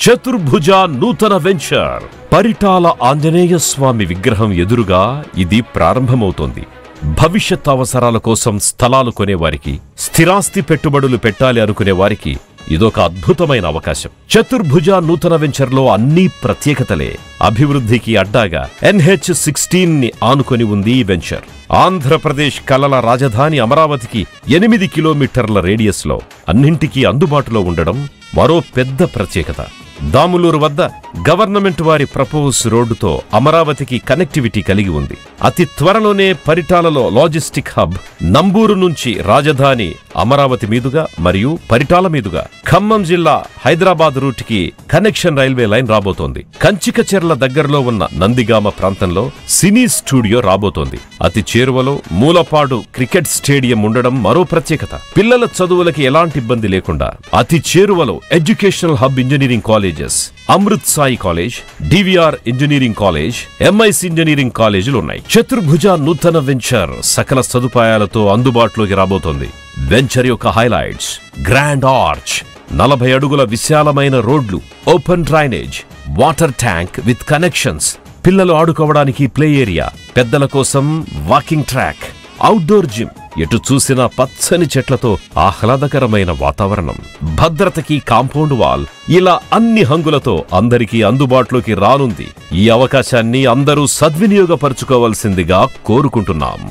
చతుర్భుజ నూతన వెంచర్. పరిటాల ఆంజనేయ స్వామి విగ్రహం ఎదురుగా ఇది ప్రారంభమవుతోంది. భవిష్యత్ అవసరాల కోసం స్థలాలు కొనేవారికి, స్థిరాస్తి పెట్టుబడులు పెట్టాలి అనుకునే వారికి ఇదొక అద్భుతమైన అవకాశం. చతుర్భుజ నూతన వెంచర్లో అన్ని ప్రత్యేకతలే. అభివృద్ధికి అడ్డాగా NH16 ని ఆనుకొని ఉంది ఈ వెంచర్. ఆంధ్రప్రదేశ్ కలల రాజధాని అమరావతికి 8 కిలోమీటర్ల రేడియస్ లో అన్నింటికీ అందుబాటులో ఉండడం మరో పెద్ద ప్రత్యేకత. దాములూరు వద్ద గవర్నమెంట్ వారి ప్రపోజ్ రోడ్డుతో అమరావతికి కనెక్టివిటీ కలిగి ఉంది. అతి త్వరలోనే పరిటాలలో లాజిస్టిక్ హబ్, నంబూరు నుంచి రాజధాని అమరావతి మీదుగా మరియు పరిటాల మీదుగా ఖమ్మం జిల్లా హైదరాబాద్ రూట్ కి కనెక్షన్ రైల్వే లైన్ రాబోతోంది. కంచికచెర్ల దగ్గరలో ఉన్న నందిగామ ప్రాంతంలో సినీ స్టూడియో రాబోతోంది. అతి చేరువలో మూలపాడు క్రికెట్ స్టేడియం ఉండడం మరో ప్రత్యేకత. పిల్లల చదువులకి ఎలాంటి ఇబ్బంది లేకుండా అతి చేరువలో educational hub engineering colleges, Amrit Sai college, DVR engineering college, MIC engineering కాలేజీలు ఉన్నాయి. చతుర్భుజ నూతన వెంచర్ సకల సదుపాయాలతో అందుబాటులోకి రాబోతోంది. వెంచర్ యొక్క హైలైట్స్: గ్రాండ్ ఆర్చ్, 40 అడుగుల విశాలమైన రోడ్లు, open drainage, water tank with connections, పిల్లలు ఆడుకోవడానికి ప్లే ఏరియా, పెద్దల కోసం వాకింగ్ ట్రాక్, అవుట్డోర్ జిమ్, ఎటు చూసినా పచ్చని చెట్లతో ఆహ్లాదకరమైన వాతావరణం, భద్రతకి కాంపౌండ్ వాల్, ఇలా అన్ని హంగులతో అందరికీ అందుబాటులోకి రానుంది. ఈ అవకాశాన్ని అందరూ సద్వినియోగపరుచుకోవాల్సిందిగా కోరుకుంటున్నాం.